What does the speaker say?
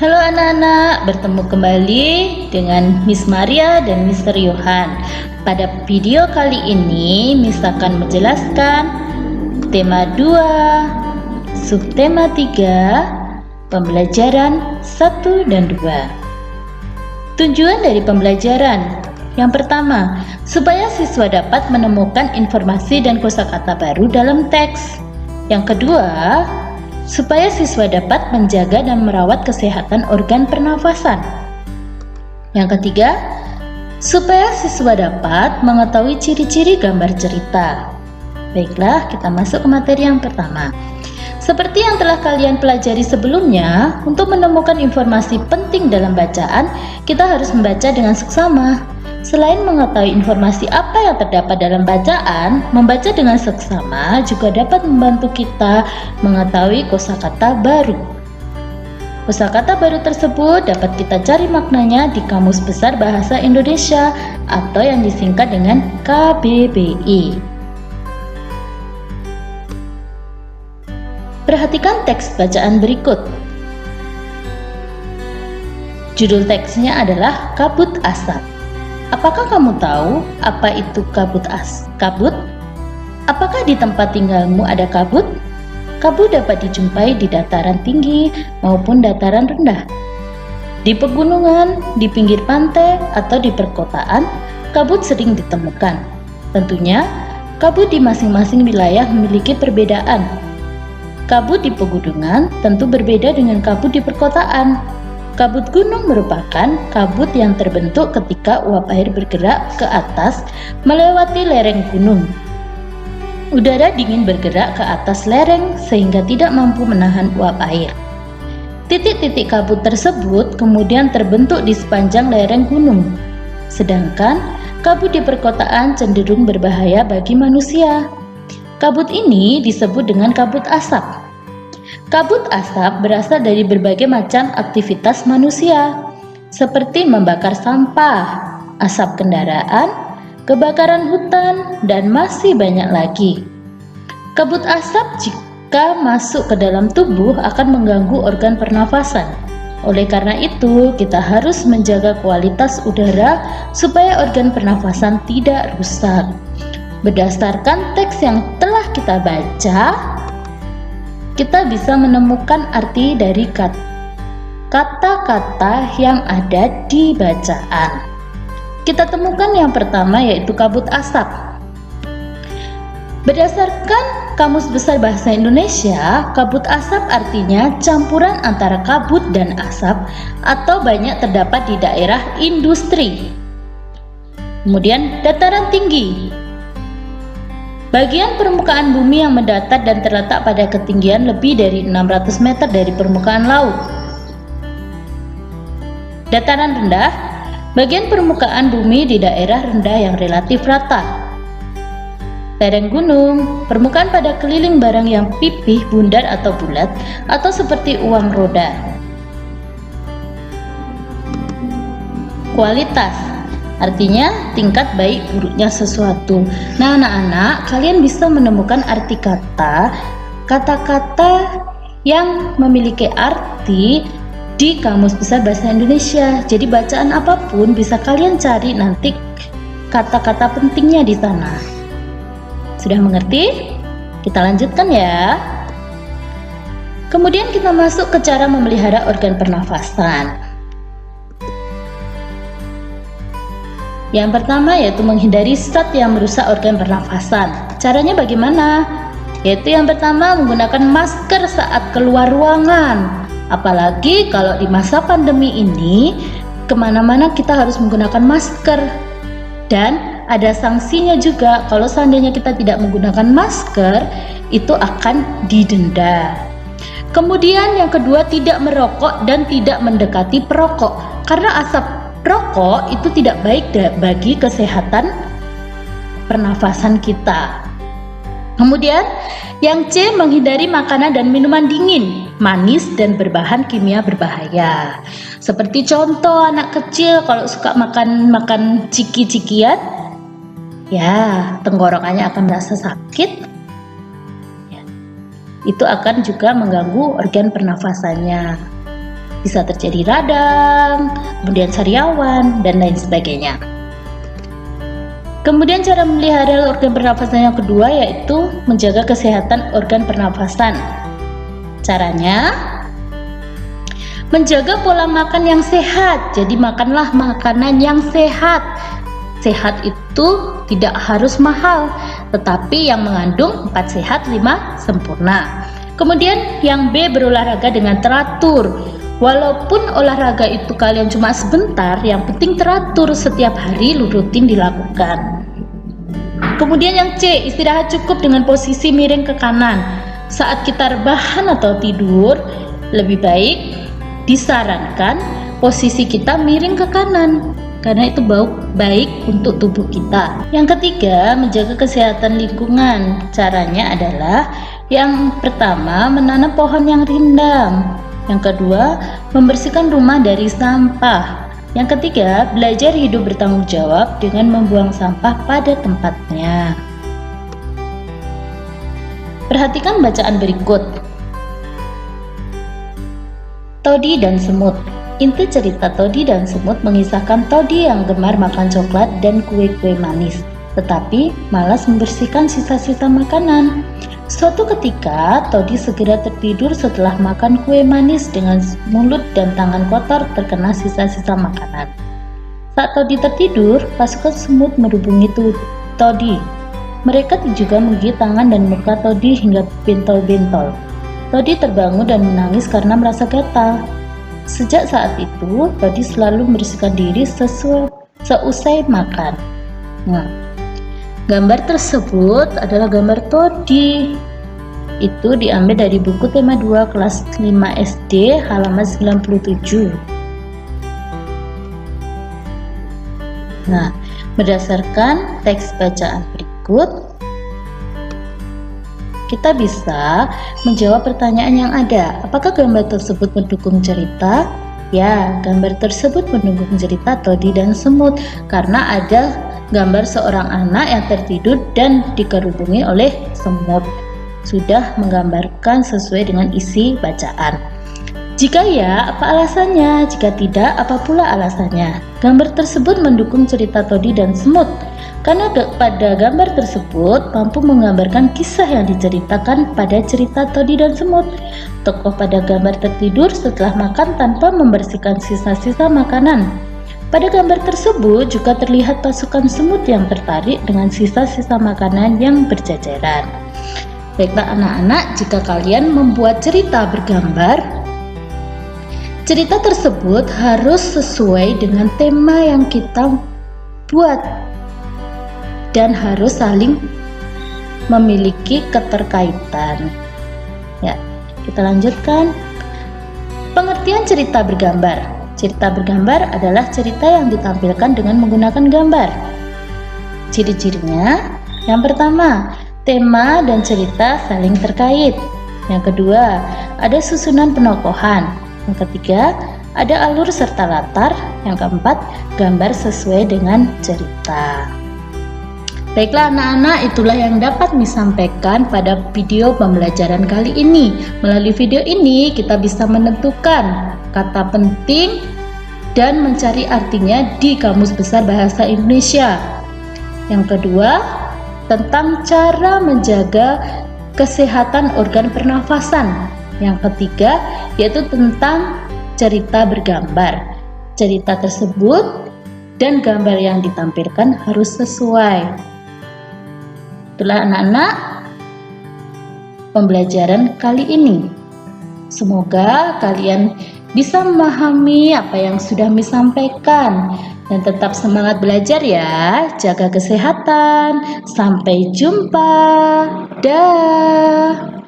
Halo anak-anak, bertemu kembali dengan Miss Maria dan Mr. Yohan. Pada video kali ini, Miss akan menjelaskan tema 2, subtema 3, pembelajaran 1 dan 2. Tujuan dari pembelajaran yang pertama, supaya siswa dapat menemukan informasi dan kosakata baru dalam teks. Yang kedua, supaya siswa dapat menjaga dan merawat kesehatan organ pernafasan. Yang ketiga, supaya siswa dapat mengetahui ciri-ciri gambar cerita. Baiklah, kita masuk ke materi yang pertama. Seperti yang telah kalian pelajari sebelumnya, untuk menemukan informasi penting dalam bacaan, kita harus membaca dengan seksama. Selain mengetahui informasi apa yang terdapat dalam bacaan, membaca dengan seksama juga dapat membantu kita mengetahui kosakata baru. Kosakata baru tersebut dapat kita cari maknanya di Kamus Besar Bahasa Indonesia atau yang disingkat dengan KBBI. Perhatikan teks bacaan berikut. Judul teksnya adalah Kabut Asap. Apakah kamu tahu apa itu kabut? Apakah di tempat tinggalmu ada kabut? Kabut dapat dijumpai di dataran tinggi maupun dataran rendah. Di pegunungan, di pinggir pantai, atau di perkotaan, kabut sering ditemukan. Tentunya, kabut di masing-masing wilayah memiliki perbedaan. Kabut di pegunungan tentu berbeda dengan kabut di perkotaan. Kabut gunung merupakan kabut yang terbentuk ketika uap air bergerak ke atas melewati lereng gunung. Udara dingin bergerak ke atas lereng sehingga tidak mampu menahan uap air. Titik-titik kabut tersebut kemudian terbentuk di sepanjang lereng gunung. Sedangkan kabut di perkotaan cenderung berbahaya bagi manusia. Kabut ini disebut dengan kabut asap. Kabut asap berasal dari berbagai macam aktivitas manusia, seperti membakar sampah, asap kendaraan, kebakaran hutan, dan masih banyak lagi. Kabut asap jika masuk ke dalam tubuh akan mengganggu organ pernafasan. Oleh karena itu, kita harus menjaga kualitas udara supaya organ pernafasan tidak rusak. Berdasarkan teks yang telah kita baca, kita bisa menemukan arti dari kata-kata yang ada di bacaan. Kita temukan yang pertama yaitu kabut asap. Berdasarkan Kamus Besar Bahasa Indonesia, kabut asap artinya campuran antara kabut dan asap atau banyak terdapat di daerah industri. Kemudian dataran tinggi. Bagian permukaan bumi yang mendatar dan terletak pada ketinggian lebih dari 600 meter dari permukaan laut. Dataran rendah, bagian permukaan bumi di daerah rendah yang relatif rata. Lereng gunung, permukaan pada keliling barang yang pipih, bundar atau bulat, atau seperti uang roda. Kualitas, artinya tingkat baik buruknya sesuatu. Nah anak-anak, kalian bisa menemukan arti kata-kata yang memiliki arti di Kamus Besar Bahasa Indonesia. Jadi bacaan apapun bisa kalian cari nanti kata-kata pentingnya di sana. Sudah mengerti? Kita lanjutkan ya. Kemudian kita masuk ke cara memelihara organ pernafasan. Yang pertama yaitu menghindari zat yang merusak organ pernafasan. Caranya bagaimana? Yaitu yang pertama menggunakan masker saat keluar ruangan. Apalagi kalau di masa pandemi ini, kemana-mana kita harus menggunakan masker. Dan ada sanksinya juga, kalau seandainya kita tidak menggunakan masker, itu akan didenda. Kemudian yang kedua, tidak merokok dan tidak mendekati perokok. Karena asap rokok itu tidak baik bagi kesehatan pernafasan kita. Kemudian yang C, menghindari makanan dan minuman dingin, manis dan berbahan kimia berbahaya. Seperti contoh anak kecil kalau suka makan ciki-cikian, ya tenggorokannya akan merasa sakit. Itu akan juga mengganggu organ pernafasannya. Bisa terjadi radang, kemudian sariawan, dan lain sebagainya. Kemudian cara memelihara organ pernafasan yang kedua yaitu menjaga kesehatan organ pernafasan. Caranya, menjaga pola makan yang sehat. Jadi makanlah makanan yang sehat. Sehat itu tidak harus mahal, tetapi yang mengandung 4 sehat 5 sempurna. Kemudian yang B, berolahraga dengan teratur. Walaupun olahraga itu kalian cuma sebentar, yang penting teratur setiap hari rutin dilakukan. Kemudian yang C, istirahat cukup dengan posisi miring ke kanan. Saat kita rebahan atau tidur, lebih baik disarankan posisi kita miring ke kanan, karena itu baik untuk tubuh kita. Yang ketiga, menjaga kesehatan lingkungan. Caranya adalah yang pertama, menanam pohon yang rindang. Yang kedua, membersihkan rumah dari sampah. Yang ketiga, belajar hidup bertanggung jawab dengan membuang sampah pada tempatnya. Perhatikan bacaan berikut. Toddy dan semut. Inti cerita Toddy dan semut mengisahkan Toddy yang gemar makan coklat dan kue-kue manis, tetapi malas membersihkan sisa-sisa makanan. Suatu ketika, Toddy segera tertidur setelah makan kue manis dengan mulut dan tangan kotor terkena sisa-sisa makanan. Saat Toddy tertidur, pasukan semut merubungi Toddy. Mereka juga menggigit tangan dan muka Toddy hingga bentol-bentol. Toddy terbangun dan menangis karena merasa gatal. Sejak saat itu, Toddy selalu membersihkan diri seusai makan. Nah, gambar tersebut adalah gambar Toddy. Itu diambil dari buku tema 2 kelas 5 SD halaman 97. Nah, berdasarkan teks bacaan berikut, kita bisa menjawab pertanyaan yang ada. Apakah gambar tersebut mendukung cerita? Ya, gambar tersebut mendukung cerita Toddy dan semut karena ada gambar seorang anak yang tertidur dan dikerubungi oleh semut. Sudah menggambarkan sesuai dengan isi bacaan. Jika ya, apa alasannya? Jika tidak, apa pula alasannya? Gambar tersebut mendukung cerita Toddy dan semut karena pada gambar tersebut mampu menggambarkan kisah yang diceritakan pada cerita Toddy dan semut. Tokoh pada gambar tertidur setelah makan tanpa membersihkan sisa-sisa makanan. Pada gambar tersebut juga terlihat pasukan semut yang tertarik dengan sisa-sisa makanan yang berjajaran. Baiklah anak-anak, jika kalian membuat cerita bergambar, cerita tersebut harus sesuai dengan tema yang kita buat dan harus saling memiliki keterkaitan. Ya, kita lanjutkan. Pengertian cerita bergambar. Cerita bergambar adalah cerita yang ditampilkan dengan menggunakan gambar. Ciri-cirinya, yang pertama, tema dan cerita saling terkait. Yang kedua, ada susunan penokohan. Yang ketiga, ada alur serta latar. Yang keempat, gambar sesuai dengan cerita. Baiklah anak-anak, itulah yang dapat disampaikan pada video pembelajaran kali ini. Melalui video ini kita bisa menentukan kata penting dan mencari artinya di Kamus Besar Bahasa Indonesia. Yang kedua, tentang cara menjaga kesehatan organ pernafasan. Yang ketiga, yaitu tentang cerita bergambar. Cerita tersebut dan gambar yang ditampilkan harus sesuai. Itulah anak-anak pembelajaran kali ini. Semoga kalian bisa memahami apa yang sudah disampaikan dan tetap semangat belajar ya. Jaga kesehatan. Sampai jumpa. Dah.